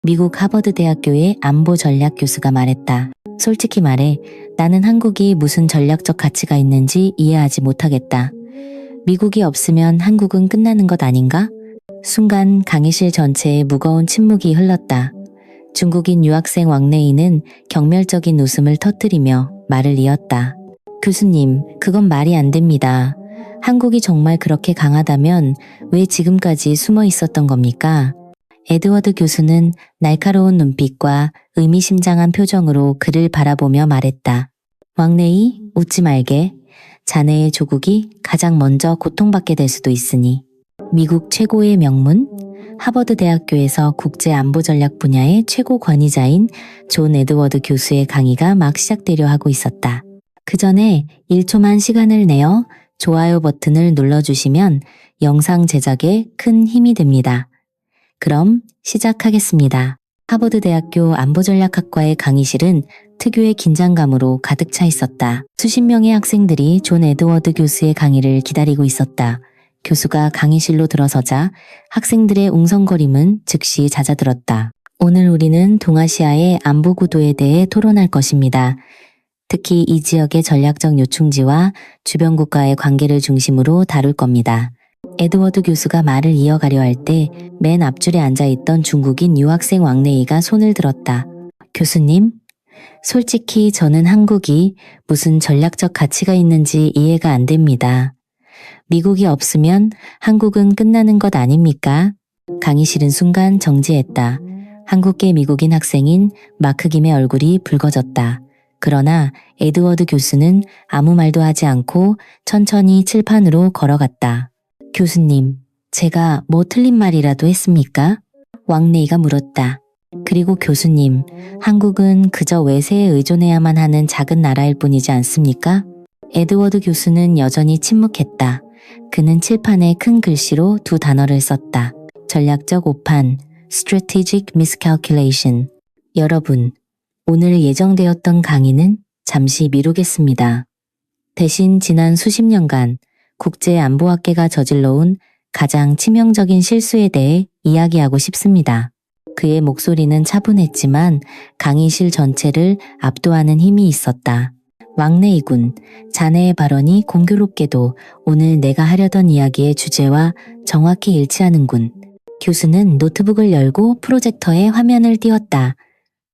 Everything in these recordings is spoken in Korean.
미국 하버드 대학교의 안보 전략 교수가 말했다. 솔직히 말해 나는 한국이 무슨 전략적 가치가 있는지 이해하지 못하겠다. 미국이 없으면 한국은 끝나는 것 아닌가? 순간 강의실 전체에 무거운 침묵이 흘렀다. 중국인 유학생 왕래이는 경멸적인 웃음을 터뜨리며 말을 이었다. 교수님, 그건 말이 안 됩니다. 한국이 정말 그렇게 강하다면 왜 지금까지 숨어 있었던 겁니까? 에드워드 교수는 날카로운 눈빛과 의미심장한 표정으로 그를 바라보며 말했다. 왕래이, 웃지 말게. 자네의 조국이 가장 먼저 고통받게 될 수도 있으니. 미국 최고의 명문, 하버드 대학교에서 국제안보전략 분야의 최고 권위자인 존 에드워드 교수의 강의가 막 시작되려 하고 있었다. 그 전에 1초만 시간을 내어 좋아요 버튼을 눌러주시면 영상 제작에 큰 힘이 됩니다. 그럼 시작하겠습니다. 하버드 대학교 안보전략학과의 강의실은 특유의 긴장감으로 가득 차 있었다. 수십 명의 학생들이 존 에드워드 교수의 강의를 기다리고 있었다. 교수가 강의실로 들어서자 학생들의 웅성거림은 즉시 잦아들었다. 오늘 우리는 동아시아의 안보 구도에 대해 토론할 것입니다. 특히 이 지역의 전략적 요충지와 주변 국가의 관계를 중심으로 다룰 겁니다. 에드워드 교수가 말을 이어가려 할 때 맨 앞줄에 앉아있던 중국인 유학생 왕래이가 손을 들었다. 교수님, 솔직히 저는 한국이 무슨 전략적 가치가 있는지 이해가 안 됩니다. 미국이 없으면 한국은 끝나는 것 아닙니까? 강의실은 순간 정지했다. 한국계 미국인 학생인 마크 김의 얼굴이 붉어졌다. 그러나 에드워드 교수는 아무 말도 하지 않고 천천히 칠판으로 걸어갔다. 교수님, 제가 뭐 틀린 말이라도 했습니까? 왕래이가 물었다. 그리고 교수님, 한국은 그저 외세에 의존해야만 하는 작은 나라일 뿐이지 않습니까? 에드워드 교수는 여전히 침묵했다. 그는 칠판에 큰 글씨로 두 단어를 썼다. 전략적 오판, Strategic Miscalculation. 여러분, 오늘 예정되었던 강의는 잠시 미루겠습니다. 대신 지난 수십 년간 국제안보학계가 저질러온 가장 치명적인 실수에 대해 이야기하고 싶습니다. 그의 목소리는 차분했지만 강의실 전체를 압도하는 힘이 있었다. 왕래이군, 자네의 발언이 공교롭게도 오늘 내가 하려던 이야기의 주제와 정확히 일치하는군. 교수는 노트북을 열고 프로젝터에 화면을 띄웠다.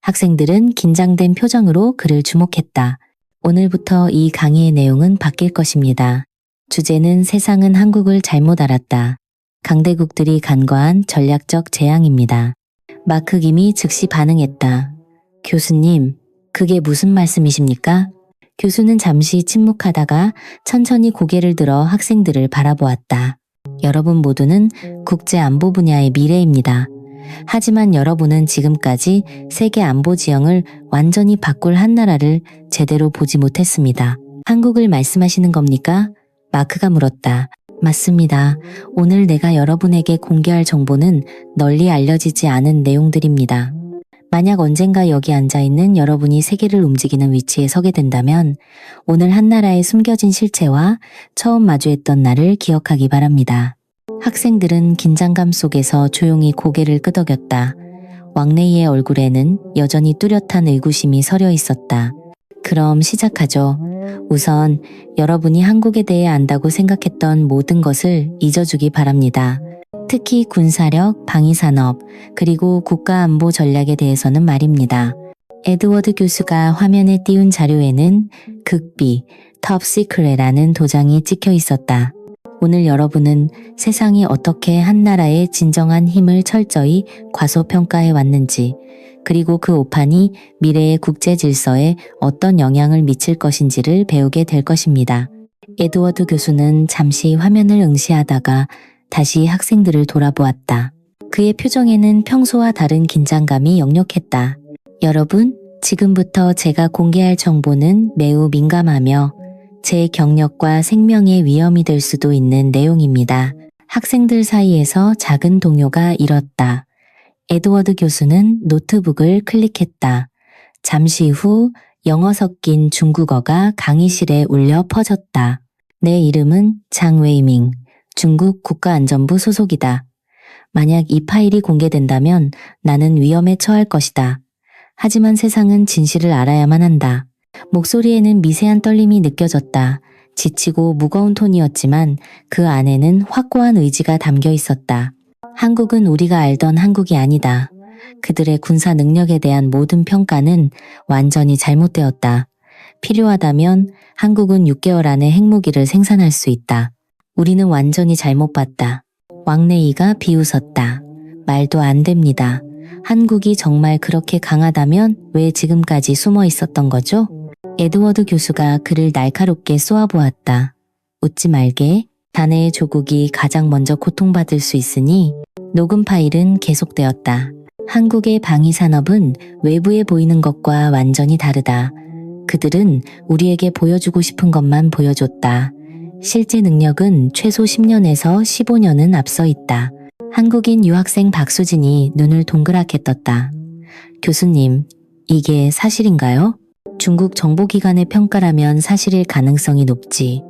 학생들은 긴장된 표정으로 그를 주목했다. 오늘부터 이 강의의 내용은 바뀔 것입니다. 주제는 세상은 한국을 잘못 알았다. 강대국들이 간과한 전략적 재앙입니다. 마크 김이 즉시 반응했다. 교수님, 그게 무슨 말씀이십니까? 교수는 잠시 침묵하다가 천천히 고개를 들어 학생들을 바라보았다. 여러분 모두는 국제안보 분야의 미래입니다. 하지만 여러분은 지금까지 세계 안보 지형을 완전히 바꿀 한 나라를 제대로 보지 못했습니다. 한국을 말씀하시는 겁니까? 마크가 물었다. 맞습니다. 오늘 내가 여러분에게 공개할 정보는 널리 알려지지 않은 내용들입니다. 만약 언젠가 여기 앉아있는 여러분이 세계를 움직이는 위치에 서게 된다면 오늘 한 나라의 숨겨진 실체와 처음 마주했던 날을 기억하기 바랍니다. 학생들은 긴장감 속에서 조용히 고개를 끄덕였다. 왕래이의 얼굴에는 여전히 뚜렷한 의구심이 서려 있었다. 그럼 시작하죠. 우선 여러분이 한국에 대해 안다고 생각했던 모든 것을 잊어주기 바랍니다. 특히 군사력, 방위산업, 그리고 국가안보 전략에 대해서는 말입니다. 에드워드 교수가 화면에 띄운 자료에는 극비, Top Secret라는 도장이 찍혀 있었다. 오늘 여러분은 세상이 어떻게 한 나라의 진정한 힘을 철저히 과소평가해 왔는지, 그리고 그 오판이 미래의 국제 질서에 어떤 영향을 미칠 것인지를 배우게 될 것입니다. 에드워드 교수는 잠시 화면을 응시하다가 다시 학생들을 돌아보았다. 그의 표정에는 평소와 다른 긴장감이 역력했다. 여러분, 지금부터 제가 공개할 정보는 매우 민감하며 제 경력과 생명의 위험이 될 수도 있는 내용입니다. 학생들 사이에서 작은 동요가 일었다. 에드워드 교수는 노트북을 클릭했다. 잠시 후 영어 섞인 중국어가 강의실에 울려 퍼졌다. 내 이름은 장 웨이밍, 중국 국가안전부 소속이다. 만약 이 파일이 공개된다면 나는 위험에 처할 것이다. 하지만 세상은 진실을 알아야만 한다. 목소리에는 미세한 떨림이 느껴졌다. 지치고 무거운 톤이었지만 그 안에는 확고한 의지가 담겨 있었다. 한국은 우리가 알던 한국이 아니다. 그들의 군사 능력에 대한 모든 평가는 완전히 잘못되었다. 필요하다면 한국은 6개월 안에 핵무기를 생산할 수 있다. 우리는 완전히 잘못 봤다. 왕래이가 비웃었다. 말도 안 됩니다. 한국이 정말 그렇게 강하다면 왜 지금까지 숨어 있었던 거죠? 에드워드 교수가 그를 날카롭게 쏘아보았다. 웃지 말게. 자네의 조국이 가장 먼저 고통받을 수 있으니. 녹음 파일은 계속되었다. 한국의 방위산업은 외부에 보이는 것과 완전히 다르다. 그들은 우리에게 보여주고 싶은 것만 보여줬다. 실제 능력은 최소 10년에서 15년은 앞서 있다. 한국인 유학생 박수진이 눈을 동그랗게 떴다. 교수님, 이게 사실인가요? 중국 정보기관의 평가라면 사실일 가능성이 높지.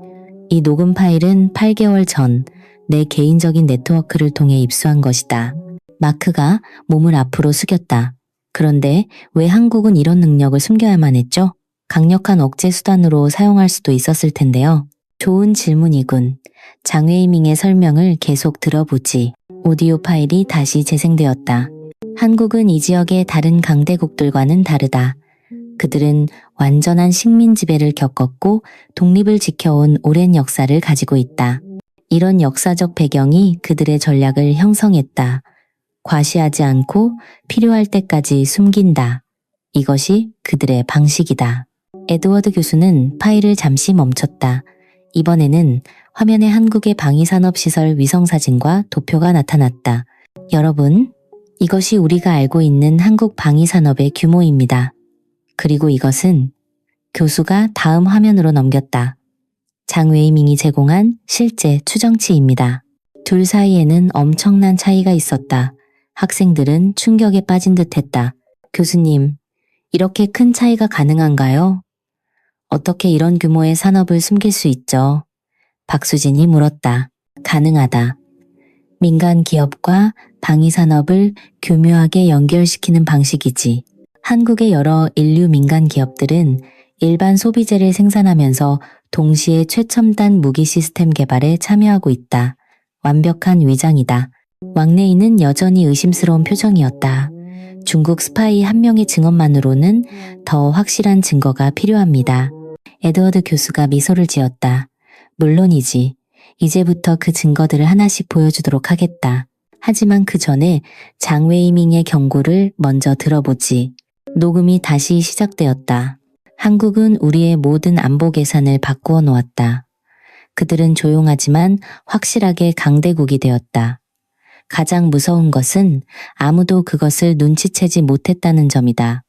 이 녹음 파일은 8개월 전 내 개인적인 네트워크를 통해 입수한 것이다. 마크가 몸을 앞으로 숙였다. 그런데 왜 한국은 이런 능력을 숨겨야만 했죠? 강력한 억제 수단으로 사용할 수도 있었을 텐데요. 좋은 질문이군. 장웨이밍의 설명을 계속 들어보지. 오디오 파일이 다시 재생되었다. 한국은 이 지역의 다른 강대국들과는 다르다. 그들은 완전한 식민 지배를 겪었고 독립을 지켜온 오랜 역사를 가지고 있다. 이런 역사적 배경이 그들의 전략을 형성했다. 과시하지 않고 필요할 때까지 숨긴다. 이것이 그들의 방식이다. 에드워드 교수는 파일을 잠시 멈췄다. 이번에는 화면에 한국의 방위산업시설 위성사진과 도표가 나타났다. 여러분, 이것이 우리가 알고 있는 한국 방위산업의 규모입니다. 그리고 이것은 교수가 다음 화면으로 넘겼다. 장웨이밍이 제공한 실제 추정치입니다. 둘 사이에는 엄청난 차이가 있었다. 학생들은 충격에 빠진 듯했다. 교수님, 이렇게 큰 차이가 가능한가요? 어떻게 이런 규모의 산업을 숨길 수 있죠? 박수진이 물었다. 가능하다. 민간 기업과 방위산업을 교묘하게 연결시키는 방식이지. 한국의 여러 인류 민간 기업들은 일반 소비재를 생산하면서 동시에 최첨단 무기 시스템 개발에 참여하고 있다. 완벽한 위장이다. 왕래이는 여전히 의심스러운 표정이었다. 중국 스파이 한 명의 증언만으로는 더 확실한 증거가 필요합니다. 에드워드 교수가 미소를 지었다. 물론이지. 이제부터 그 증거들을 하나씩 보여주도록 하겠다. 하지만 그 전에 장웨이밍의 경고를 먼저 들어보지. 녹음이 다시 시작되었다. 한국은 우리의 모든 안보 계산을 바꾸어 놓았다. 그들은 조용하지만 확실하게 강대국이 되었다. 가장 무서운 것은 아무도 그것을 눈치채지 못했다는 점이다.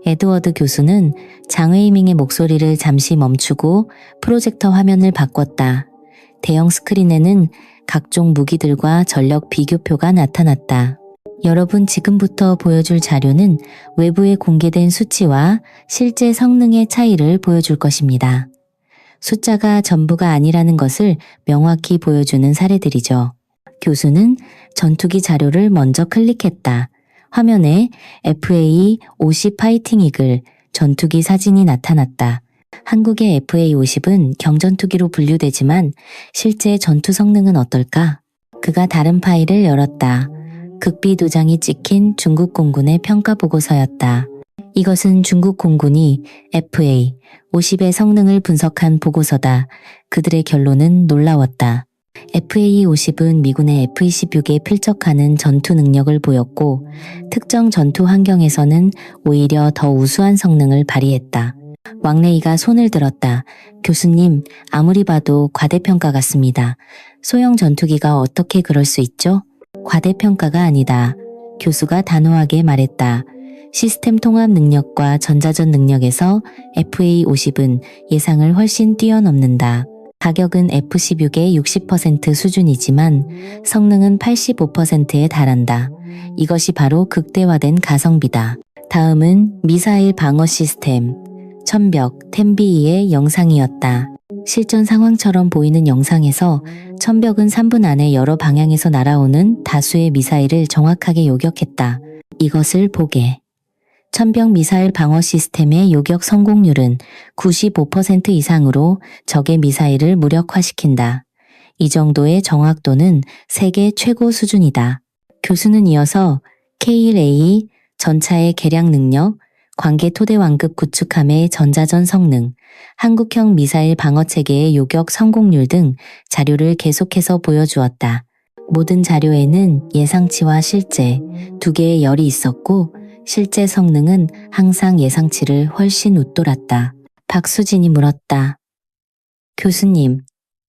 에드워드 교수는 장웨이밍의 목소리를 잠시 멈추고 프로젝터 화면을 바꿨다. 대형 스크린에는 각종 무기들과 전력 비교표가 나타났다. 여러분, 지금부터 보여줄 자료는 외부에 공개된 수치와 실제 성능의 차이를 보여줄 것입니다. 숫자가 전부가 아니라는 것을 명확히 보여주는 사례들이죠. 교수는 전투기 자료를 먼저 클릭했다. 화면에 FA-50 파이팅 이글 전투기 사진이 나타났다. 한국의 FA-50은 경전투기로 분류되지만 실제 전투 성능은 어떨까? 그가 다른 파일을 열었다. 극비 도장이 찍힌 중국 공군의 평가 보고서였다. 이것은 중국 공군이 FA-50의 성능을 분석한 보고서다. 그들의 결론은 놀라웠다. FA-50은 미군의 F-26에 필적하는 전투 능력을 보였고 특정 전투 환경에서는 오히려 더 우수한 성능을 발휘했다. 왕래이가 손을 들었다. 교수님, 아무리 봐도 과대평가 같습니다. 소형 전투기가 어떻게 그럴 수 있죠? 과대평가가 아니다. 교수가 단호하게 말했다. 시스템 통합 능력과 전자전 능력에서 FA-50은 예상을 훨씬 뛰어넘는다. 가격은 F-16의 60% 수준이지만 성능은 85%에 달한다. 이것이 바로 극대화된 가성비다. 다음은 미사일 방어 시스템 천벽 템비이의 영상이었다. 실전 상황처럼 보이는 영상에서 천벽은 3분 안에 여러 방향에서 날아오는 다수의 미사일을 정확하게 요격했다. 이것을 보게. 천벽 미사일 방어 시스템의 요격 성공률은 95% 이상으로 적의 미사일을 무력화시킨다. 이 정도의 정확도는 세계 최고 수준이다. 교수는 이어서 K1A 전차의 개량 능력, 관계 토대왕급 구축함의 전자전 성능, 한국형 미사일 방어체계의 요격 성공률 등 자료를 계속해서 보여주었다. 모든 자료에는 예상치와 실제 두 개의 열이 있었고 실제 성능은 항상 예상치를 훨씬 웃돌았다. 박수진이 물었다. 교수님,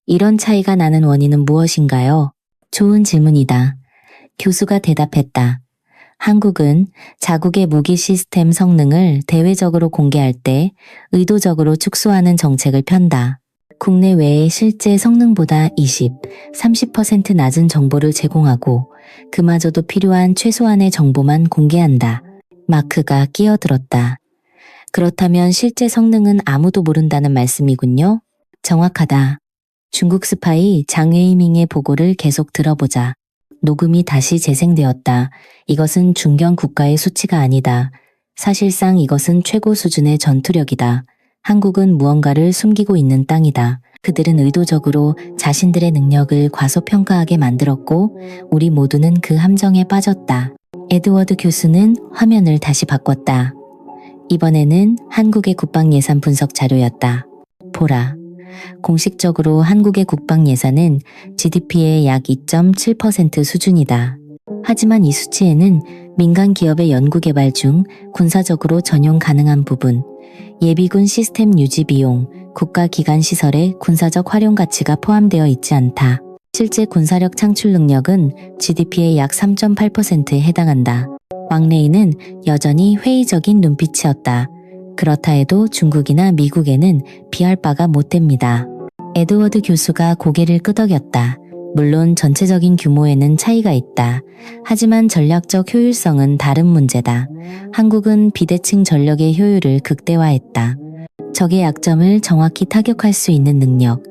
이런 차이가 나는 원인은 무엇인가요? 좋은 질문이다. 교수가 대답했다. 한국은 자국의 무기 시스템 성능을 대외적으로 공개할 때 의도적으로 축소하는 정책을 편다. 국내외의 실제 성능보다 20, 30% 낮은 정보를 제공하고 그마저도 필요한 최소한의 정보만 공개한다. 마크가 끼어들었다. 그렇다면 실제 성능은 아무도 모른다는 말씀이군요. 정확하다. 중국 스파이 장 웨이밍의 보고를 계속 들어보자. 녹음이 다시 재생되었다. 이것은 중견 국가의 수치가 아니다. 사실상 이것은 최고 수준의 전투력이다. 한국은 무언가를 숨기고 있는 땅이다. 그들은 의도적으로 자신들의 능력을 과소평가하게 만들었고 우리 모두는 그 함정에 빠졌다. 에드워드 교수는 화면을 다시 바꿨다. 이번에는 한국의 국방 예산 분석 자료였다. 보라. 공식적으로 한국의 국방 예산은 GDP의 약 2.7% 수준이다. 하지만 이 수치에는 민간 기업의 연구개발 중 군사적으로 전용 가능한 부분, 예비군 시스템 유지 비용, 국가기관 시설의 군사적 활용 가치가 포함되어 있지 않다. 실제 군사력 창출 능력은 GDP의 약 3.8%에 해당한다. 왕레이는 여전히 회의적인 눈빛이었다. 그렇다 해도 중국이나 미국에는 비할 바가 못 됩니다. 에드워드 교수가 고개를 끄덕였다. 물론 전체적인 규모에는 차이가 있다. 하지만 전략적 효율성은 다른 문제다. 한국은 비대칭 전력의 효율을 극대화했다. 적의 약점을 정확히 타격할 수 있는 능력,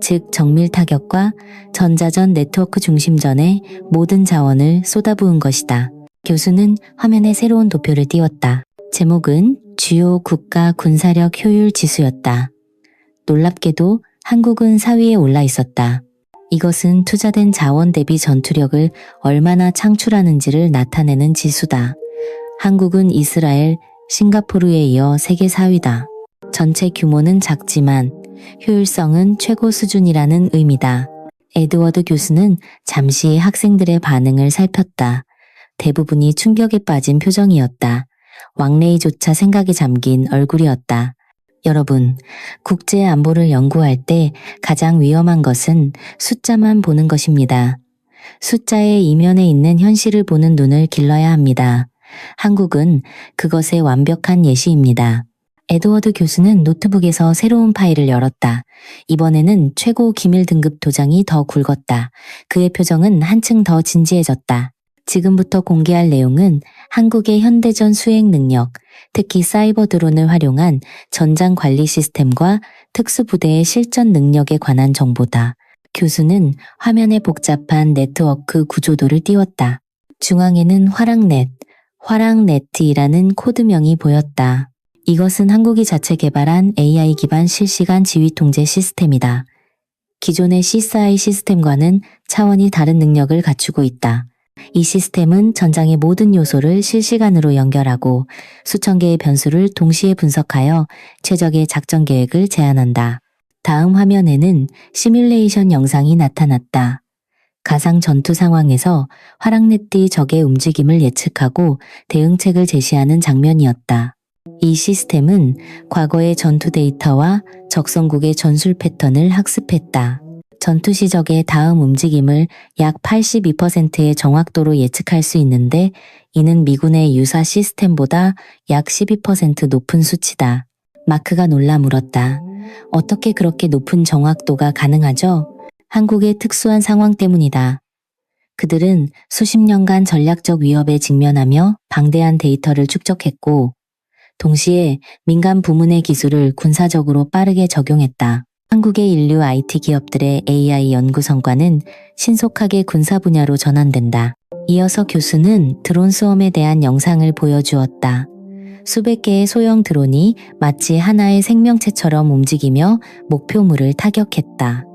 즉 정밀 타격과 전자전 네트워크 중심전에 모든 자원을 쏟아부은 것이다. 교수는 화면에 새로운 도표를 띄웠다. 제목은 주요 국가 군사력 효율 지수였다. 놀랍게도 한국은 4위에 올라 있었다. 이것은 투자된 자원 대비 전투력을 얼마나 창출하는지를 나타내는 지수다. 한국은 이스라엘, 싱가포르에 이어 세계 4위다. 전체 규모는 작지만 효율성은 최고 수준이라는 의미다. 에드워드 교수는 잠시 학생들의 반응을 살폈다. 대부분이 충격에 빠진 표정이었다. 왕레이조차 생각에 잠긴 얼굴이었다. 여러분, 국제 안보를 연구할 때 가장 위험한 것은 숫자만 보는 것입니다. 숫자의 이면에 있는 현실을 보는 눈을 길러야 합니다. 한국은 그것의 완벽한 예시입니다. 에드워드 교수는 노트북에서 새로운 파일을 열었다. 이번에는 최고 기밀 등급 도장이 더 굵었다. 그의 표정은 한층 더 진지해졌다. 지금부터 공개할 내용은 한국의 현대전 수행 능력, 특히 사이버 드론을 활용한 전장 관리 시스템과 특수부대의 실전 능력에 관한 정보다. 교수는 화면에 복잡한 네트워크 구조도를 띄웠다. 중앙에는 화랑네트이라는 코드명이 보였다. 이것은 한국이 자체 개발한 AI 기반 실시간 지휘 통제 시스템이다. 기존의 CSI 시스템과는 차원이 다른 능력을 갖추고 있다. 이 시스템은 전장의 모든 요소를 실시간으로 연결하고 수천 개의 변수를 동시에 분석하여 최적의 작전 계획을 제안한다. 다음 화면에는 시뮬레이션 영상이 나타났다. 가상 전투 상황에서 화랑네띠 적의 움직임을 예측하고 대응책을 제시하는 장면이었다. 이 시스템은 과거의 전투 데이터와 적성국의 전술 패턴을 학습했다. 전투 시적의 다음 움직임을 약 82%의 정확도로 예측할 수 있는데 이는 미군의 유사 시스템보다 약 12% 높은 수치다. 마크가 놀라 물었다. 어떻게 그렇게 높은 정확도가 가능하죠? 한국의 특수한 상황 때문이다. 그들은 수십 년간 전략적 위협에 직면하며 방대한 데이터를 축적했고 동시에 민간 부문의 기술을 군사적으로 빠르게 적용했다. 한국의 인류 IT 기업들의 AI 연구 성과는 신속하게 군사 분야로 전환된다. 이어서 교수는 드론 수험에 대한 영상을 보여주었다. 수백 개의 소형 드론이 마치 하나의 생명체처럼 움직이며 목표물을 타격했다.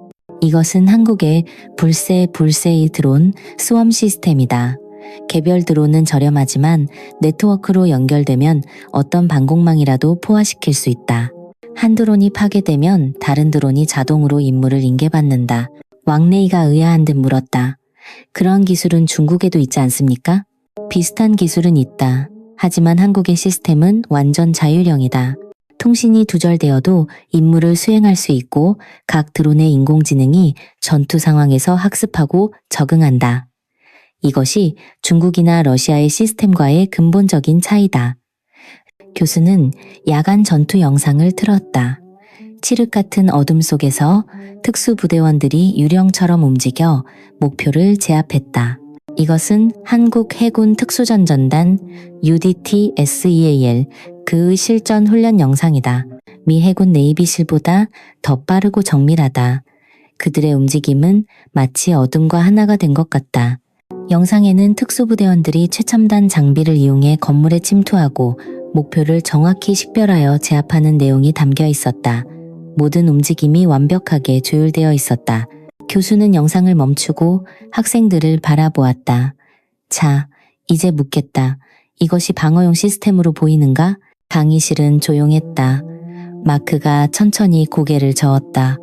이것은 한국의 불세이 드론 스웜 시스템이다. 개별 드론은 저렴하지만 네트워크로 연결되면 어떤 방공망이라도 포화시킬 수 있다. 한 드론이 파괴되면 다른 드론이 자동으로 임무를 인계받는다. 왕래이가 의아한 듯 물었다. 그런 기술은 중국에도 있지 않습니까? 비슷한 기술은 있다. 하지만 한국의 시스템은 완전 자율형이다. 통신이 두절되어도 임무를 수행할 수 있고 각 드론의 인공지능이 전투 상황에서 학습하고 적응한다. 이것이 중국이나 러시아의 시스템과의 근본적인 차이다. 교수는 야간 전투 영상을 틀었다. 칠흑 같은 어둠 속에서 특수부대원들이 유령처럼 움직여 목표를 제압했다. 이것은 한국 해군 특수전전단 UDT-SEAL 그의 실전 훈련 영상이다. 미 해군 네이비실보다 더 빠르고 정밀하다. 그들의 움직임은 마치 어둠과 하나가 된 것 같다. 영상에는 특수부대원들이 최첨단 장비를 이용해 건물에 침투하고 목표를 정확히 식별하여 제압하는 내용이 담겨 있었다. 모든 움직임이 완벽하게 조율되어 있었다. 교수는 영상을 멈추고 학생들을 바라보았다. 자, 이제 묻겠다. 이것이 방어용 시스템으로 보이는가? 강의실은 조용했다. 마크가 천천히 고개를 저었다.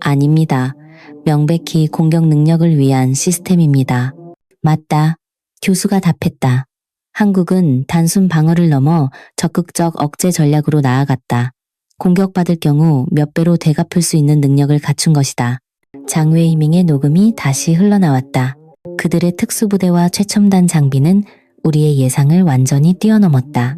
아닙니다. 명백히 공격 능력을 위한 시스템입니다. 맞다. 교수가 답했다. 한국은 단순 방어를 넘어 적극적 억제 전략으로 나아갔다. 공격받을 경우 몇 배로 되갚을 수 있는 능력을 갖춘 것이다. 장웨이밍의 녹음이 다시 흘러나왔다. 그들의 특수부대와 최첨단 장비는 우리의 예상을 완전히 뛰어넘었다.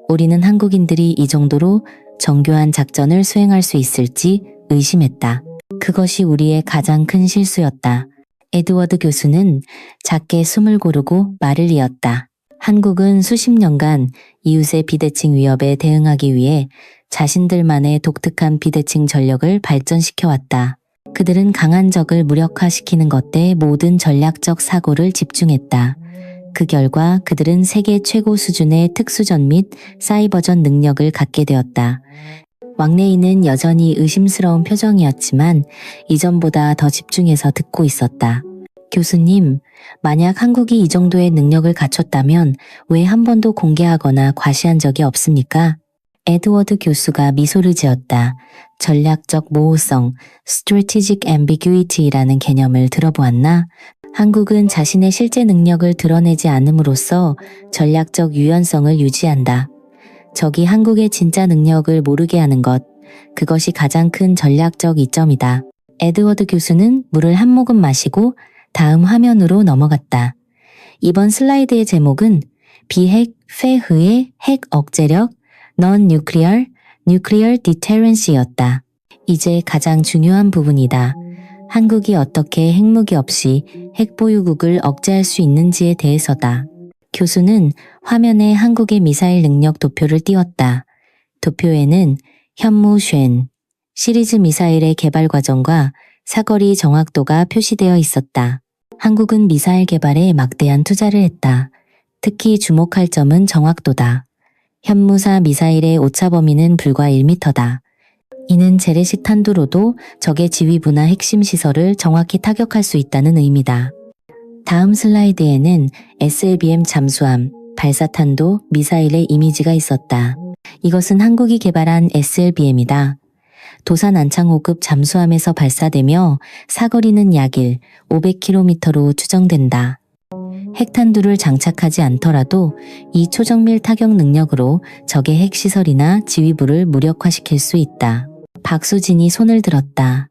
우리는 한국인들이 이 정도로 정교한 작전을 수행할 수 있을지 의심했다. 그것이 우리의 가장 큰 실수였다. 에드워드 교수는 작게 숨을 고르고 말을 이었다. 한국은 수십 년간 이웃의 비대칭 위협에 대응하기 위해 자신들만의 독특한 비대칭 전력을 발전시켜왔다. 그들은 강한 적을 무력화시키는 것에 모든 전략적 사고를 집중했다. 그 결과 그들은 세계 최고 수준의 특수전 및 사이버전 능력을 갖게 되었다. 왕래이는 여전히 의심스러운 표정이었지만 이전보다 더 집중해서 듣고 있었다. 교수님, 만약 한국이 이 정도의 능력을 갖췄다면 왜 한 번도 공개하거나 과시한 적이 없습니까? 에드워드 교수가 미소를 지었다. 전략적 모호성, strategic ambiguity라는 개념을 들어보았나? 한국은 자신의 실제 능력을 드러내지 않음으로써 전략적 유연성을 유지한다. 적이 한국의 진짜 능력을 모르게 하는 것, 그것이 가장 큰 전략적 이점이다. 에드워드 교수는 물을 한 모금 마시고 다음 화면으로 넘어갔다. 이번 슬라이드의 제목은 비핵 회의의 핵 억제력 Non-Nuclear Deterrence였다. 이제 가장 중요한 부분이다. 한국이 어떻게 핵무기 없이 핵보유국을 억제할 수 있는지에 대해서다. 교수는 화면에 한국의 미사일 능력 도표를 띄웠다. 도표에는 현무쉔 시리즈 미사일의 개발 과정과 사거리 정확도가 표시되어 있었다. 한국은 미사일 개발에 막대한 투자를 했다. 특히 주목할 점은 정확도다. 현무사 미사일의 오차 범위는 불과 1m다. 이는 재래식 탄두로도 적의 지휘부나 핵심 시설을 정확히 타격할 수 있다는 의미다. 다음 슬라이드에는 SLBM 잠수함, 발사탄도 미사일의 이미지가 있었다. 이것은 한국이 개발한 SLBM이다. 도산 안창호급 잠수함에서 발사되며 사거리는 약 500km로 추정된다. 핵탄두를 장착하지 않더라도 이 초정밀 타격 능력으로 적의 핵시설이나 지휘부를 무력화시킬 수 있다. 박수진이 손을 들었다.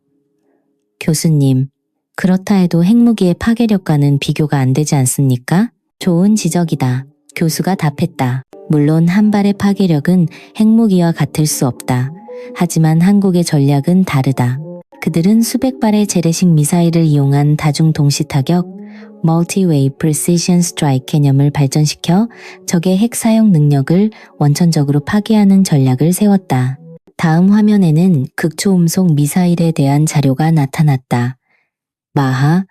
교수님, 그렇다 해도 핵무기의 파괴력과는 비교가 안 되지 않습니까? 좋은 지적이다. 교수가 답했다. 물론 한 발의 파괴력은 핵무기와 같을 수 없다. 하지만 한국의 전략은 다르다. 그들은 수백 발의 재래식 미사일을 이용한 다중 동시 타격, Multi-Way Precision Strike 개념을 발전시켜 적의 핵 사용 능력을 원천적으로 파괴하는 전략을 세웠다. 다음 화면에는 극초음속 미사일에 대한 자료가 나타났다. 마하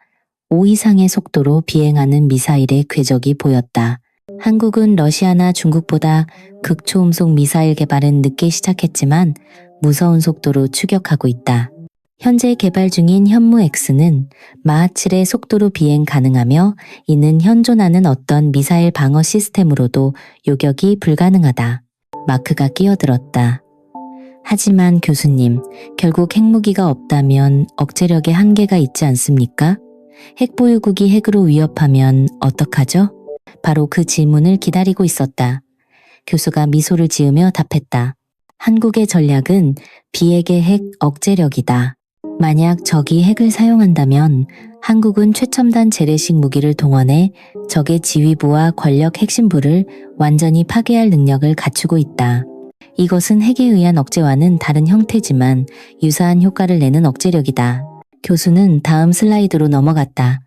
5 이상의 속도로 비행하는 미사일의 궤적이 보였다. 한국은 러시아나 중국보다 극초음속 미사일 개발은 늦게 시작했지만 무서운 속도로 추격하고 있다. 현재 개발 중인 현무-X는 마하 7의 속도로 비행 가능하며 이는 현존하는 어떤 미사일 방어 시스템으로도 요격이 불가능하다. 마크가 끼어들었다. 하지만 교수님, 결국 핵무기가 없다면 억제력에 한계가 있지 않습니까? 핵보유국이 핵으로 위협하면 어떡하죠? 바로 그 질문을 기다리고 있었다. 교수가 미소를 지으며 답했다. 한국의 전략은 비핵의 핵 억제력이다. 만약 적이 핵을 사용한다면 한국은 최첨단 재래식 무기를 동원해 적의 지휘부와 권력 핵심부를 완전히 파괴할 능력을 갖추고 있다. 이것은 핵에 의한 억제와는 다른 형태지만 유사한 효과를 내는 억제력이다. 교수는 다음 슬라이드로 넘어갔다.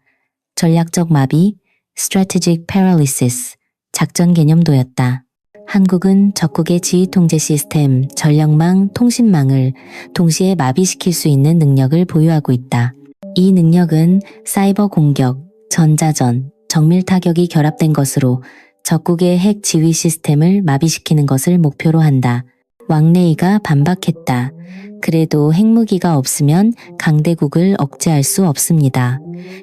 전략적 마비, Strategic Paralysis, 작전 개념도였다. 한국은 적국의 지휘통제 시스템, 전력망, 통신망을 동시에 마비시킬 수 있는 능력을 보유하고 있다. 이 능력은 사이버 공격, 전자전, 정밀 타격이 결합된 것으로 적국의 핵 지휘 시스템을 마비시키는 것을 목표로 한다. 왕래이가 반박했다. 그래도 핵무기가 없으면 강대국을 억제할 수 없습니다.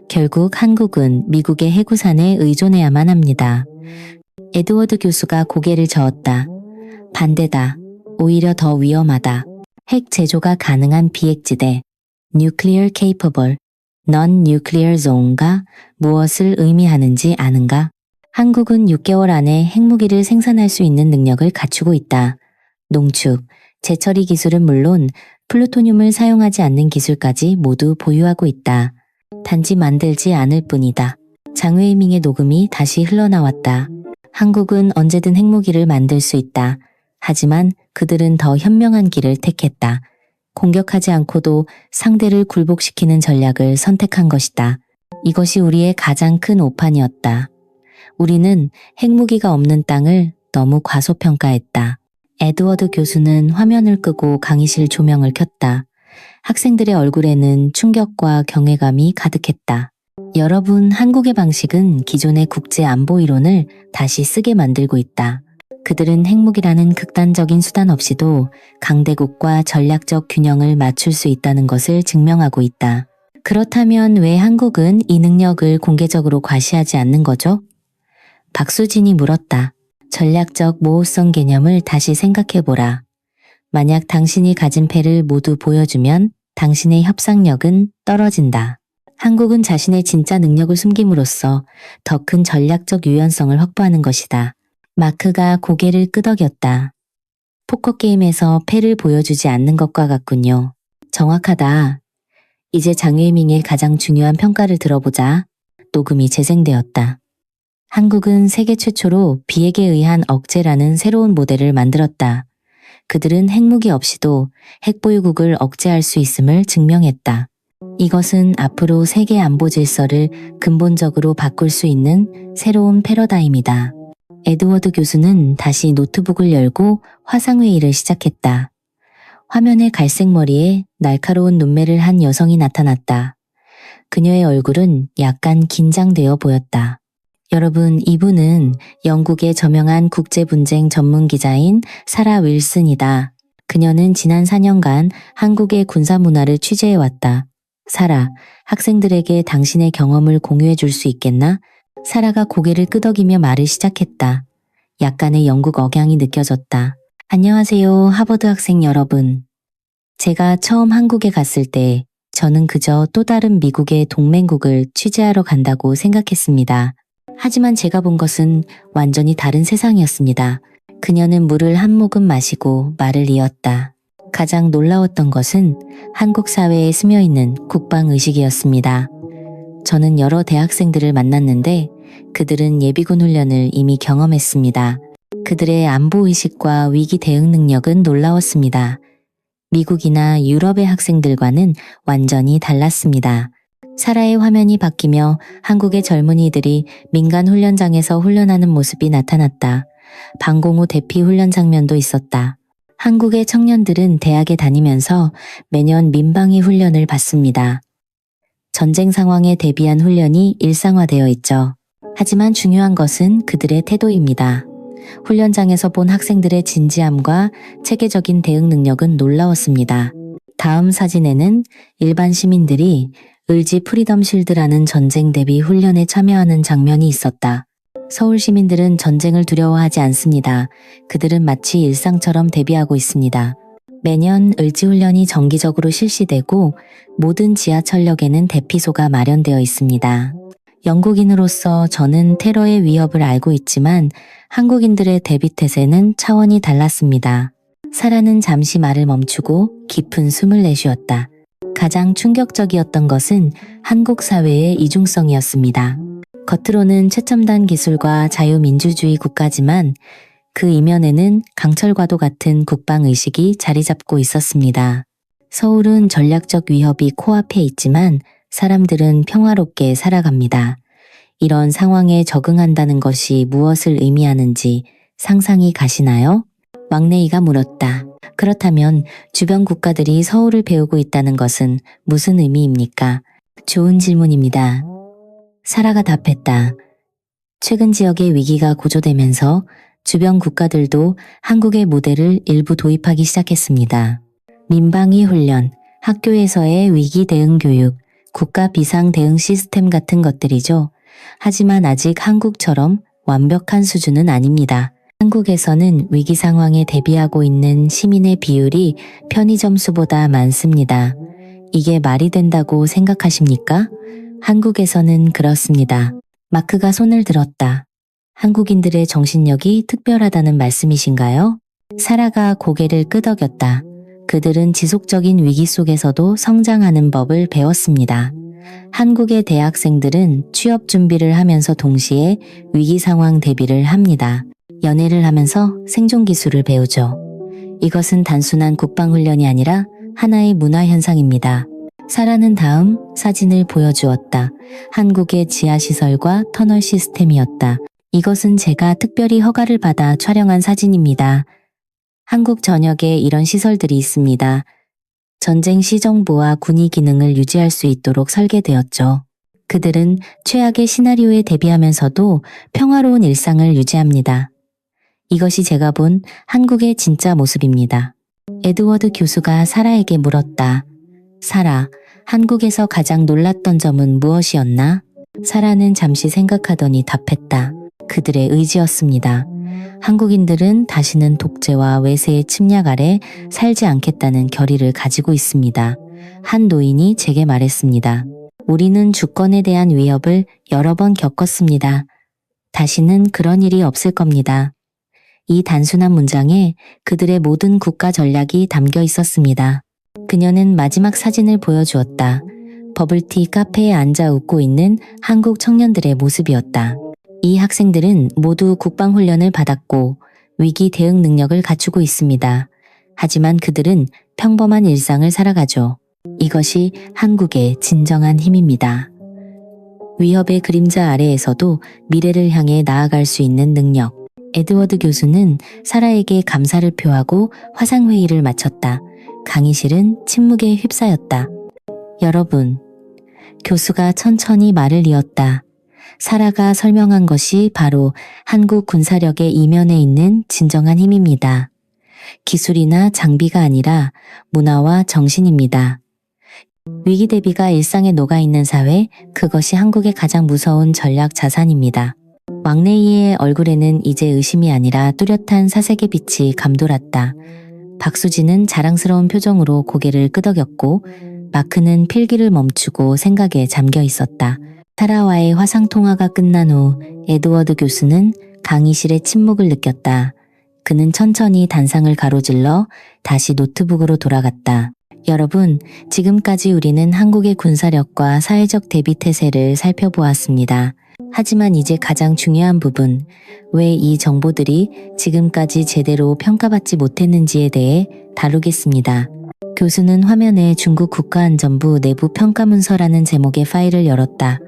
결국 한국은 미국의 해구산에 의존해야만 합니다. 에드워드 교수가 고개를 저었다. 반대다. 오히려 더 위험하다. 핵 제조가 가능한 비핵지대, Nuclear Capable, Non-Nuclear Zone가 무엇을 의미하는지 아는가? 한국은 6개월 안에 핵무기를 생산할 수 있는 능력을 갖추고 있다. 농축, 재처리 기술은 물론 플루토늄을 사용하지 않는 기술까지 모두 보유하고 있다. 단지 만들지 않을 뿐이다. 장웨이밍의 녹음이 다시 흘러나왔다. 한국은 언제든 핵무기를 만들 수 있다. 하지만 그들은 더 현명한 길을 택했다. 공격하지 않고도 상대를 굴복시키는 전략을 선택한 것이다. 이것이 우리의 가장 큰 오판이었다. 우리는 핵무기가 없는 땅을 너무 과소평가했다. 에드워드 교수는 화면을 끄고 강의실 조명을 켰다. 학생들의 얼굴에는 충격과 경외감이 가득했다. 여러분, 한국의 방식은 기존의 국제 안보 이론을 다시 쓰게 만들고 있다. 그들은 핵무기라는 극단적인 수단 없이도 강대국과 전략적 균형을 맞출 수 있다는 것을 증명하고 있다. 그렇다면 왜 한국은 이 능력을 공개적으로 과시하지 않는 거죠? 박수진이 물었다. 전략적 모호성 개념을 다시 생각해보라. 만약 당신이 가진 패를 모두 보여주면 당신의 협상력은 떨어진다. 한국은 자신의 진짜 능력을 숨김으로써 더 큰 전략적 유연성을 확보하는 것이다. 마크가 고개를 끄덕였다. 포커게임에서 패를 보여주지 않는 것과 같군요. 정확하다. 이제 장웨이밍의 가장 중요한 평가를 들어보자. 녹음이 재생되었다. 한국은 세계 최초로 비핵에 의한 억제라는 새로운 모델을 만들었다. 그들은 핵무기 없이도 핵보유국을 억제할 수 있음을 증명했다. 이것은 앞으로 세계 안보 질서를 근본적으로 바꿀 수 있는 새로운 패러다임이다. 에드워드 교수는 다시 노트북을 열고 화상회의를 시작했다. 화면에 갈색 머리에 날카로운 눈매를 한 여성이 나타났다. 그녀의 얼굴은 약간 긴장되어 보였다. 여러분, 이분은 영국의 저명한 국제분쟁 전문 기자인 사라 윌슨이다. 그녀는 지난 4년간 한국의 군사문화를 취재해왔다. 사라, 학생들에게 당신의 경험을 공유해 줄 수 있겠나? 사라가 고개를 끄덕이며 말을 시작했다. 약간의 영국 억양이 느껴졌다. 안녕하세요, 하버드 학생 여러분. 제가 처음 한국에 갔을 때 저는 그저 또 다른 미국의 동맹국을 취재하러 간다고 생각했습니다. 하지만 제가 본 것은 완전히 다른 세상이었습니다. 그녀는 물을 한 모금 마시고 말을 이었다. 가장 놀라웠던 것은 한국 사회에 스며있는 국방의식이었습니다. 저는 여러 대학생들을 만났는데 그들은 예비군 훈련을 이미 경험했습니다. 그들의 안보의식과 위기 대응 능력은 놀라웠습니다. 미국이나 유럽의 학생들과는 완전히 달랐습니다. 사라의 화면이 바뀌며 한국의 젊은이들이 민간 훈련장에서 훈련하는 모습이 나타났다. 방공 후 대피 훈련 장면도 있었다. 한국의 청년들은 대학에 다니면서 매년 민방위 훈련을 받습니다. 전쟁 상황에 대비한 훈련이 일상화되어 있죠. 하지만 중요한 것은 그들의 태도입니다. 훈련장에서 본 학생들의 진지함과 체계적인 대응 능력은 놀라웠습니다. 다음 사진에는 일반 시민들이 을지 프리덤 실드라는 전쟁 대비 훈련에 참여하는 장면이 있었다. 서울 시민들은 전쟁을 두려워하지 않습니다. 그들은 마치 일상처럼 대비하고 있습니다. 매년 을지훈련이 정기적으로 실시되고 모든 지하철역에는 대피소가 마련되어 있습니다. 영국인으로서 저는 테러의 위협을 알고 있지만 한국인들의 대비태세는 차원이 달랐습니다. 사라는 잠시 말을 멈추고 깊은 숨을 내쉬었다. 가장 충격적이었던 것은 한국 사회의 이중성이었습니다. 겉으로는 최첨단 기술과 자유민주주의 국가지만 그 이면에는 강철과도 같은 국방의식이 자리 잡고 있었습니다. 서울은 전략적 위협이 코앞에 있지만 사람들은 평화롭게 살아갑니다. 이런 상황에 적응한다는 것이 무엇을 의미하는지 상상이 가시나요? 왕래이가 물었다. 그렇다면 주변 국가들이 서울을 배우고 있다는 것은 무슨 의미입니까? 좋은 질문입니다. 사라가 답했다. 최근 지역의 위기가 고조되면서 주변 국가들도 한국의 모델을 일부 도입하기 시작했습니다. 민방위 훈련, 학교에서의 위기 대응 교육, 국가 비상 대응 시스템 같은 것들이죠. 하지만 아직 한국처럼 완벽한 수준은 아닙니다. 한국에서는 위기 상황에 대비하고 있는 시민의 비율이 편의점 수보다 많습니다. 이게 말이 된다고 생각하십니까? 한국에서는 그렇습니다. 마크가 손을 들었다. 한국인들의 정신력이 특별하다는 말씀이신가요? 사라가 고개를 끄덕였다. 그들은 지속적인 위기 속에서도 성장하는 법을 배웠습니다. 한국의 대학생들은 취업 준비를 하면서 동시에 위기 상황 대비를 합니다. 연애를 하면서 생존 기술을 배우죠. 이것은 단순한 국방훈련이 아니라 하나의 문화 현상입니다. 사라는 다음 사진을 보여주었다. 한국의 지하시설과 터널 시스템이었다. 이것은 제가 특별히 허가를 받아 촬영한 사진입니다. 한국 전역에 이런 시설들이 있습니다. 전쟁 시 정보와 군의 기능을 유지할 수 있도록 설계되었죠. 그들은 최악의 시나리오에 대비하면서도 평화로운 일상을 유지합니다. 이것이 제가 본 한국의 진짜 모습입니다. 에드워드 교수가 사라에게 물었다. 사라, 한국에서 가장 놀랐던 점은 무엇이었나? 사라는 잠시 생각하더니 답했다. 그들의 의지였습니다. 한국인들은 다시는 독재와 외세의 침략 아래 살지 않겠다는 결의를 가지고 있습니다. 한 노인이 제게 말했습니다. 우리는 주권에 대한 위협을 여러 번 겪었습니다. 다시는 그런 일이 없을 겁니다. 이 단순한 문장에 그들의 모든 국가 전략이 담겨 있었습니다. 그녀는 마지막 사진을 보여주었다. 버블티 카페에 앉아 웃고 있는 한국 청년들의 모습이었다. 이 학생들은 모두 국방훈련을 받았고 위기 대응 능력을 갖추고 있습니다. 하지만 그들은 평범한 일상을 살아가죠. 이것이 한국의 진정한 힘입니다. 위협의 그림자 아래에서도 미래를 향해 나아갈 수 있는 능력. 에드워드 교수는 사라에게 감사를 표하고 화상회의를 마쳤다. 강의실은 침묵에 휩싸였다. 여러분, 교수가 천천히 말을 이었다. 사라가 설명한 것이 바로 한국 군사력의 이면에 있는 진정한 힘입니다. 기술이나 장비가 아니라 문화와 정신입니다. 위기 대비가 일상에 녹아있는 사회, 그것이 한국의 가장 무서운 전략 자산입니다. 왕래이의 얼굴에는 이제 의심이 아니라 뚜렷한 사색의 빛이 감돌았다. 박수진은 자랑스러운 표정으로 고개를 끄덕였고 마크는 필기를 멈추고 생각에 잠겨 있었다. 사라와의 화상통화가 끝난 후 에드워드 교수는 강의실의 침묵을 느꼈다. 그는 천천히 단상을 가로질러 다시 노트북으로 돌아갔다. 여러분, 지금까지 우리는 한국의 군사력과 사회적 대비 태세를 살펴보았습니다. 하지만 이제 가장 중요한 부분, 왜 이 정보들이 지금까지 제대로 평가받지 못했는지에 대해 다루겠습니다. 교수는 화면에 중국 국가안전부 내부 평가문서라는 제목의 파일을 열었다.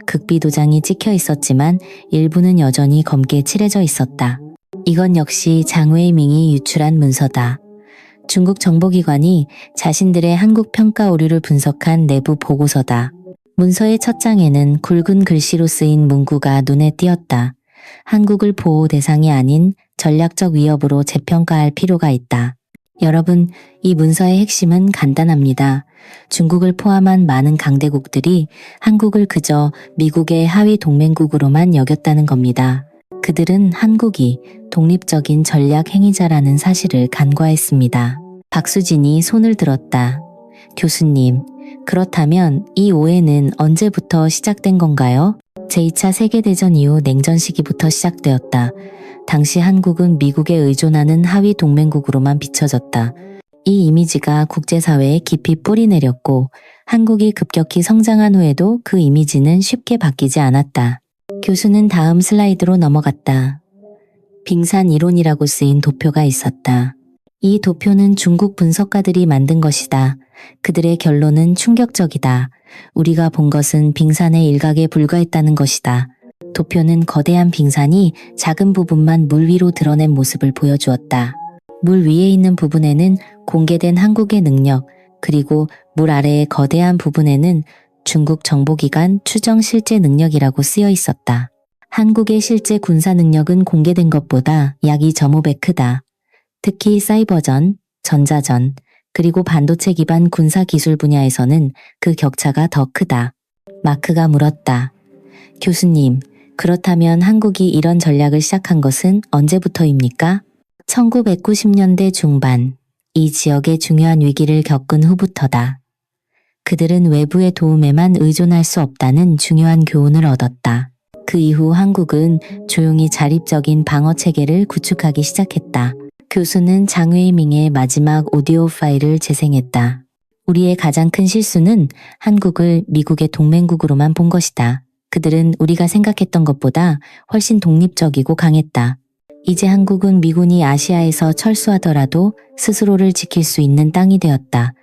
극비 도장이 찍혀 있었지만 일부는 여전히 검게 칠해져 있었다. 이건 역시 장웨이밍이 유출한 문서다. 중국 정보기관이 자신들의 한국 평가 오류를 분석한 내부 보고서다. 문서의 첫 장에는 굵은 글씨로 쓰인 문구가 눈에 띄었다. 한국을 보호 대상이 아닌 전략적 위협으로 재평가할 필요가 있다. 여러분, 이 문서의 핵심은 간단합니다. 중국을 포함한 많은 강대국들이 한국을 그저 미국의 하위 동맹국으로만 여겼다는 겁니다. 그들은 한국이 독립적인 전략 행위자라는 사실을 간과했습니다. 박수진이 손을 들었다. 교수님, 그렇다면 이 오해는 언제부터 시작된 건가요? 제2차 세계대전 이후 냉전 시기부터 시작되었다. 당시 한국은 미국에 의존하는 하위 동맹국으로만 비춰졌다. 이 이미지가 국제사회에 깊이 뿌리내렸고 한국이 급격히 성장한 후에도 그 이미지는 쉽게 바뀌지 않았다. 교수는 다음 슬라이드로 넘어갔다. 빙산 이론이라고 쓰인 도표가 있었다. 이 도표는 중국 분석가들이 만든 것이다. 그들의 결론은 충격적이다. 우리가 본 것은 빙산의 일각에 불과했다는 것이다. 도표는 거대한 빙산이 작은 부분만 물 위로 드러낸 모습을 보여주었다. 물 위에 있는 부분에는 공개된 한국의 능력, 그리고 물 아래의 거대한 부분에는 중국 정보기관 추정 실제 능력이라고 쓰여 있었다. 한국의 실제 군사 능력은 공개된 것보다 약 2.5배 크다. 특히 사이버전, 전자전, 그리고 반도체 기반 군사 기술 분야에서는 그 격차가 더 크다. 마크가 물었다. 교수님, 그렇다면 한국이 이런 전략을 시작한 것은 언제부터입니까? 1990년대 중반, 이 지역의 중요한 위기를 겪은 후부터다. 그들은 외부의 도움에만 의존할 수 없다는 중요한 교훈을 얻었다. 그 이후 한국은 조용히 자립적인 방어 체계를 구축하기 시작했다. 교수는 장웨이밍의 마지막 오디오 파일을 재생했다. 우리의 가장 큰 실수는 한국을 미국의 동맹국으로만 본 것이다. 그들은 우리가 생각했던 것보다 훨씬 독립적이고 강했다. 이제 한국은 미군이 아시아에서 철수하더라도 스스로를 지킬 수 있는 땅이 되었다.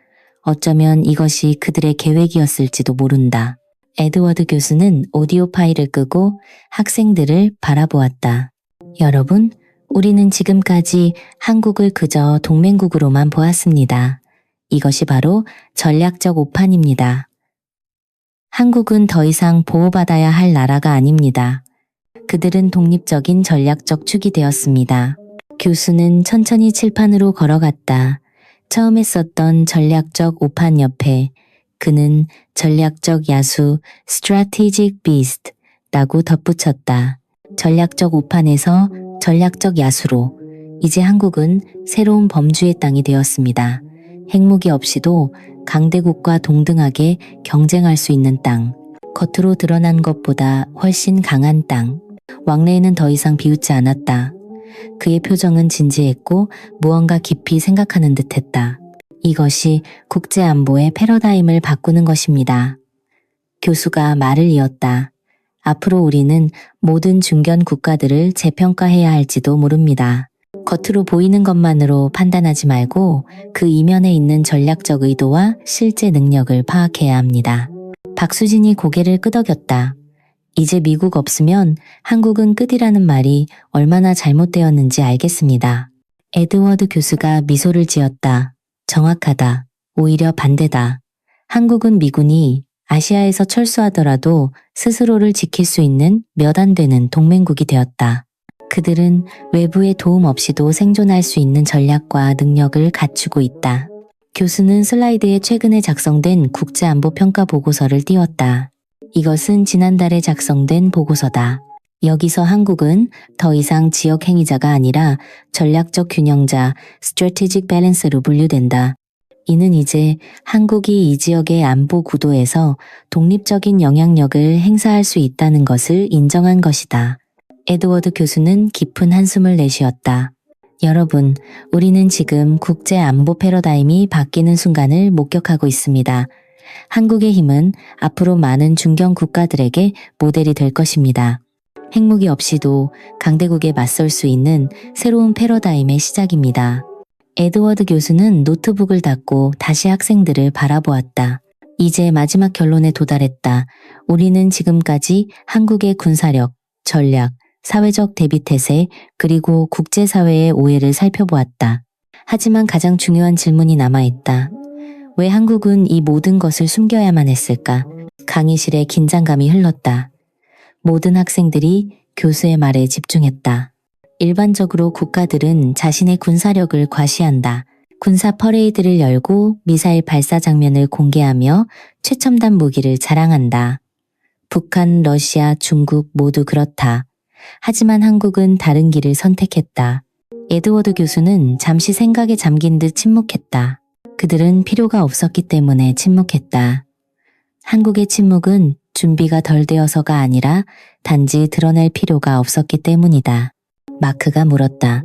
어쩌면 이것이 그들의 계획이었을지도 모른다. 에드워드 교수는 오디오 파일을 끄고 학생들을 바라보았다. 여러분, 우리는 지금까지 한국을 그저 동맹국으로만 보았습니다. 이것이 바로 전략적 오판입니다. 한국은 더 이상 보호받아야 할 나라가 아닙니다. 그들은 독립적인 전략적 축이 되었습니다. 교수는 천천히 칠판으로 걸어갔다. 처음에 썼던 전략적 오판 옆에 그는 전략적 야수 (strategic beast) 라고 덧붙였다. 전략적 오판에서 전략적 야수로 이제 한국은 새로운 범주의 땅이 되었습니다. 핵무기 없이도 강대국과 동등하게 경쟁할 수 있는 땅. 겉으로 드러난 것보다 훨씬 강한 땅. 왕래에는 더 이상 비웃지 않았다. 그의 표정은 진지했고 무언가 깊이 생각하는 듯했다. 이것이 국제안보의 패러다임을 바꾸는 것입니다. 교수가 말을 이었다. 앞으로 우리는 모든 중견 국가들을 재평가해야 할지도 모릅니다. 겉으로 보이는 것만으로 판단하지 말고 그 이면에 있는 전략적 의도와 실제 능력을 파악해야 합니다. 박수진이 고개를 끄덕였다. 이제 미국 없으면 한국은 끝이라는 말이 얼마나 잘못되었는지 알겠습니다. 에드워드 교수가 미소를 지었다. 정확하다. 오히려 반대다. 한국은 미군이 아시아에서 철수하더라도 스스로를 지킬 수 있는 몇 안 되는 동맹국이 되었다. 그들은 외부의 도움 없이도 생존할 수 있는 전략과 능력을 갖추고 있다. 교수는 슬라이드에 최근에 작성된 국제안보평가 보고서를 띄웠다. 이것은 지난달에 작성된 보고서다. 여기서 한국은 더 이상 지역 행위자가 아니라 전략적 균형자 (strategic balance로 분류된다. 이는 이제 한국이 이 지역의 안보 구도에서 독립적인 영향력을 행사할 수 있다는 것을 인정한 것이다. 에드워드 교수는 깊은 한숨을 내쉬었다. 여러분, 우리는 지금 국제 안보 패러다임이 바뀌는 순간을 목격하고 있습니다. 한국의 힘은 앞으로 많은 중견 국가들에게 모델이 될 것입니다. 핵무기 없이도 강대국에 맞설 수 있는 새로운 패러다임의 시작입니다. 에드워드 교수는 노트북을 닫고 다시 학생들을 바라보았다. 이제 마지막 결론에 도달했다. 우리는 지금까지 한국의 군사력, 전략, 사회적 대비 태세, 그리고 국제사회의 오해를 살펴보았다. 하지만 가장 중요한 질문이 남아있다. 왜 한국은 이 모든 것을 숨겨야만 했을까? 강의실에 긴장감이 흘렀다. 모든 학생들이 교수의 말에 집중했다. 일반적으로 국가들은 자신의 군사력을 과시한다. 군사 퍼레이드를 열고 미사일 발사 장면을 공개하며 최첨단 무기를 자랑한다. 북한, 러시아, 중국 모두 그렇다. 하지만 한국은 다른 길을 선택했다. 에드워드 교수는 잠시 생각에 잠긴 듯 침묵했다. 그들은 필요가 없었기 때문에 침묵했다. 한국의 침묵은 준비가 덜 되어서가 아니라 단지 드러낼 필요가 없었기 때문이다. 마크가 물었다.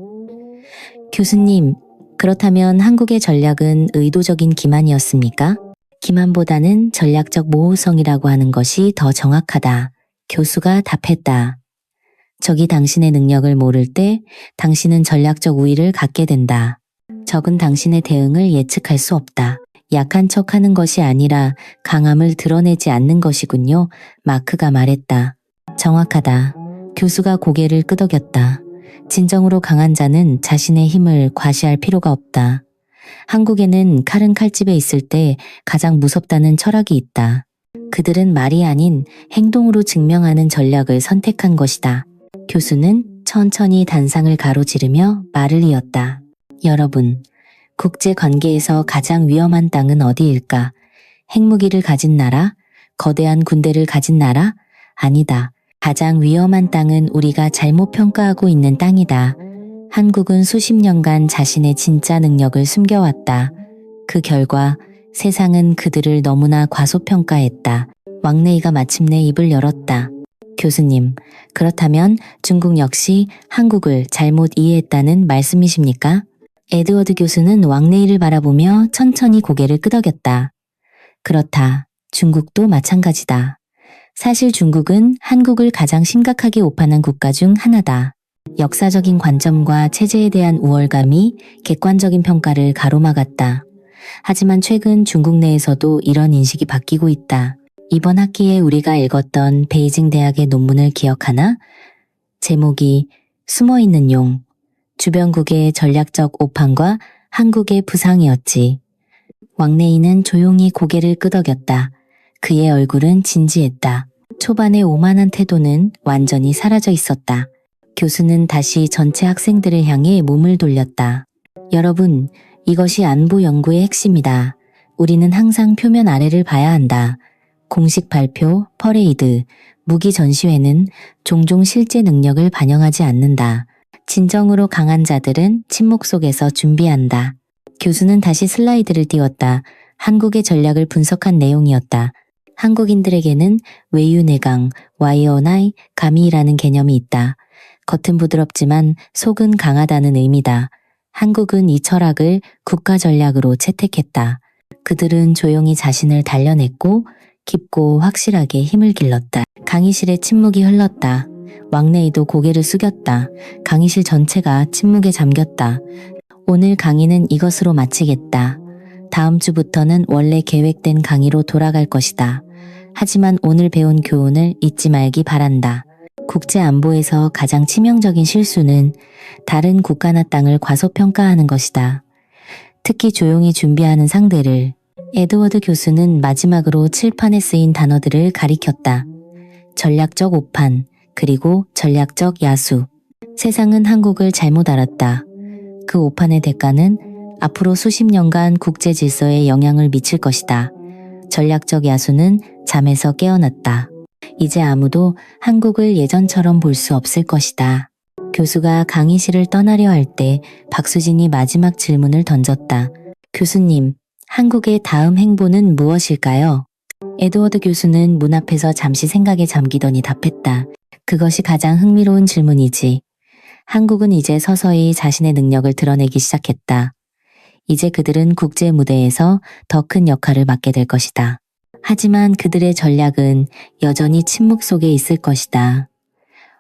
교수님, 그렇다면 한국의 전략은 의도적인 기만이었습니까? 기만보다는 전략적 모호성이라고 하는 것이 더 정확하다. 교수가 답했다. 적이 당신의 능력을 모를 때 당신은 전략적 우위를 갖게 된다. 적은 당신의 대응을 예측할 수 없다. 약한 척하는 것이 아니라 강함을 드러내지 않는 것이군요. 마크가 말했다. 정확하다. 교수가 고개를 끄덕였다. 진정으로 강한 자는 자신의 힘을 과시할 필요가 없다. 한국에는 칼은 칼집에 있을 때 가장 무섭다는 철학이 있다. 그들은 말이 아닌 행동으로 증명하는 전략을 선택한 것이다. 교수는 천천히 단상을 가로지르며 말을 이었다. 여러분, 국제 관계에서 가장 위험한 땅은 어디일까? 핵무기를 가진 나라? 거대한 군대를 가진 나라? 아니다. 가장 위험한 땅은 우리가 잘못 평가하고 있는 땅이다. 한국은 수십 년간 자신의 진짜 능력을 숨겨왔다. 그 결과 세상은 그들을 너무나 과소평가했다. 왕래이가 마침내 입을 열었다. 교수님, 그렇다면 중국 역시 한국을 잘못 이해했다는 말씀이십니까? 에드워드 교수는 왕래이를 바라보며 천천히 고개를 끄덕였다. 그렇다. 중국도 마찬가지다. 사실 중국은 한국을 가장 심각하게 오판한 국가 중 하나다. 역사적인 관점과 체제에 대한 우월감이 객관적인 평가를 가로막았다. 하지만 최근 중국 내에서도 이런 인식이 바뀌고 있다. 이번 학기에 우리가 읽었던 베이징 대학의 논문을 기억하나? 제목이 숨어있는 용, 주변국의 전략적 오판과 한국의 부상이었지. 왕래이는 조용히 고개를 끄덕였다. 그의 얼굴은 진지했다. 초반의 오만한 태도는 완전히 사라져 있었다. 교수는 다시 전체 학생들을 향해 몸을 돌렸다. 여러분, 이것이 안보 연구의 핵심이다. 우리는 항상 표면 아래를 봐야 한다. 공식 발표, 퍼레이드, 무기 전시회는 종종 실제 능력을 반영하지 않는다. 진정으로 강한 자들은 침묵 속에서 준비한다. 교수는 다시 슬라이드를 띄웠다. 한국의 전략을 분석한 내용이었다. 한국인들에게는 외유내강, 와이어나이, 가미라는 개념이 있다. 겉은 부드럽지만 속은 강하다는 의미다. 한국은 이 철학을 국가 전략으로 채택했다. 그들은 조용히 자신을 단련했고 깊고 확실하게 힘을 길렀다. 강의실에 침묵이 흘렀다. 왕래이도 고개를 숙였다. 강의실 전체가 침묵에 잠겼다. 오늘 강의는 이것으로 마치겠다. 다음 주부터는 원래 계획된 강의로 돌아갈 것이다. 하지만 오늘 배운 교훈을 잊지 말기 바란다. 국제 안보에서 가장 치명적인 실수는 다른 국가나 땅을 과소평가하는 것이다. 특히 조용히 준비하는 상대를. 에드워드 교수는 마지막으로 칠판에 쓰인 단어들을 가리켰다. 전략적 오판, 그리고 전략적 야수. 세상은 한국을 잘못 알았다. 그 오판의 대가는 앞으로 수십 년간 국제 질서에 영향을 미칠 것이다. 전략적 야수는 잠에서 깨어났다. 이제 아무도 한국을 예전처럼 볼 수 없을 것이다. 교수가 강의실을 떠나려 할 때 박수진이 마지막 질문을 던졌다. 교수님, 한국의 다음 행보는 무엇일까요? 에드워드 교수는 문 앞에서 잠시 생각에 잠기더니 답했다. 그것이 가장 흥미로운 질문이지. 한국은 이제 서서히 자신의 능력을 드러내기 시작했다. 이제 그들은 국제 무대에서 더 큰 역할을 맡게 될 것이다. 하지만 그들의 전략은 여전히 침묵 속에 있을 것이다.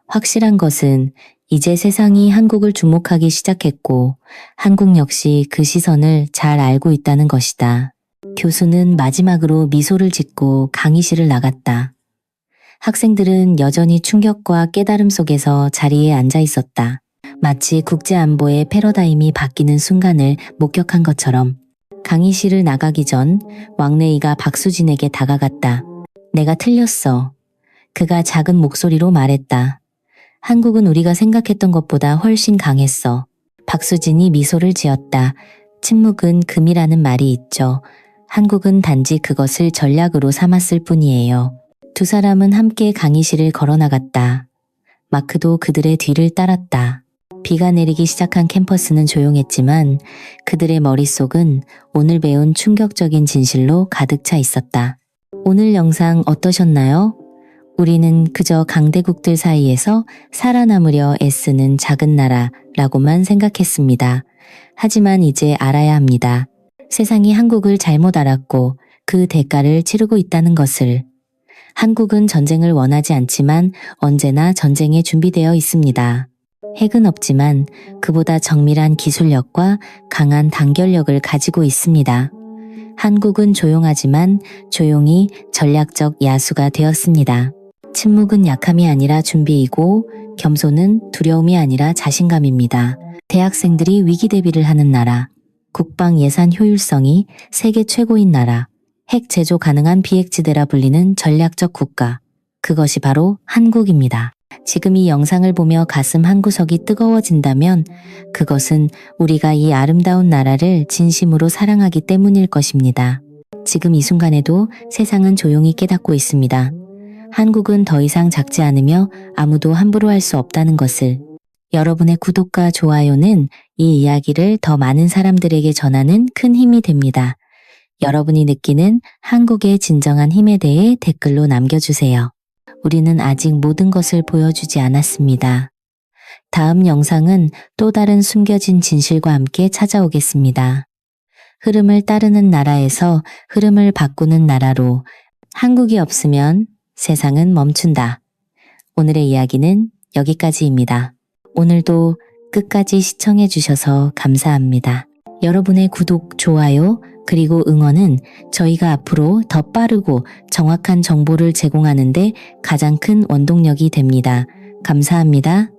확실한 것은 이제 세상이 한국을 주목하기 시작했고 한국 역시 그 시선을 잘 알고 있다는 것이다. 교수는 마지막으로 미소를 짓고 강의실을 나갔다. 학생들은 여전히 충격과 깨달음 속에서 자리에 앉아 있었다. 마치 국제안보의 패러다임이 바뀌는 순간을 목격한 것처럼 강의실을 나가기 전 왕래이가 박수진에게 다가갔다. 내가 틀렸어. 그가 작은 목소리로 말했다. 한국은 우리가 생각했던 것보다 훨씬 강했어. 박수진이 미소를 지었다. 침묵은 금이라는 말이 있죠. 한국은 단지 그것을 전략으로 삼았을 뿐이에요. 두 사람은 함께 강의실을 걸어나갔다. 마크도 그들의 뒤를 따랐다. 비가 내리기 시작한 캠퍼스는 조용했지만 그들의 머릿속은 오늘 배운 충격적인 진실로 가득 차 있었다. 오늘 영상 어떠셨나요? 우리는 그저 강대국들 사이에서 살아남으려 애쓰는 작은 나라라고만 생각했습니다. 하지만 이제 알아야 합니다. 세상이 한국을 잘못 알았고 그 대가를 치르고 있다는 것을. 한국은 전쟁을 원하지 않지만 언제나 전쟁에 준비되어 있습니다. 핵은 없지만 그보다 정밀한 기술력과 강한 단결력을 가지고 있습니다. 한국은 조용하지만 조용히 전략적 야수가 되었습니다. 침묵은 약함이 아니라 준비이고 겸손은 두려움이 아니라 자신감입니다. 대학생들이 위기 대비를 하는 나라, 국방 예산 효율성이 세계 최고인 나라, 핵 제조 가능한 비핵지대라 불리는 전략적 국가, 그것이 바로 한국입니다. 지금 이 영상을 보며 가슴 한구석이 뜨거워진다면 그것은 우리가 이 아름다운 나라를 진심으로 사랑하기 때문일 것입니다. 지금 이 순간에도 세상은 조용히 깨닫고 있습니다. 한국은 더 이상 작지 않으며 아무도 함부로 할 수 없다는 것을. 여러분의 구독과 좋아요는 이 이야기를 더 많은 사람들에게 전하는 큰 힘이 됩니다. 여러분이 느끼는 한국의 진정한 힘에 대해 댓글로 남겨주세요. 우리는 아직 모든 것을 보여주지 않았습니다. 다음 영상은 또 다른 숨겨진 진실과 함께 찾아오겠습니다. 흐름을 따르는 나라에서 흐름을 바꾸는 나라로. 한국이 없으면 세상은 멈춘다. 오늘의 이야기는 여기까지입니다. 오늘도 끝까지 시청해 주셔서 감사합니다. 여러분의 구독, 좋아요, 그리고 응원은 저희가 앞으로 더 빠르고 정확한 정보를 제공하는 데 가장 큰 원동력이 됩니다. 감사합니다.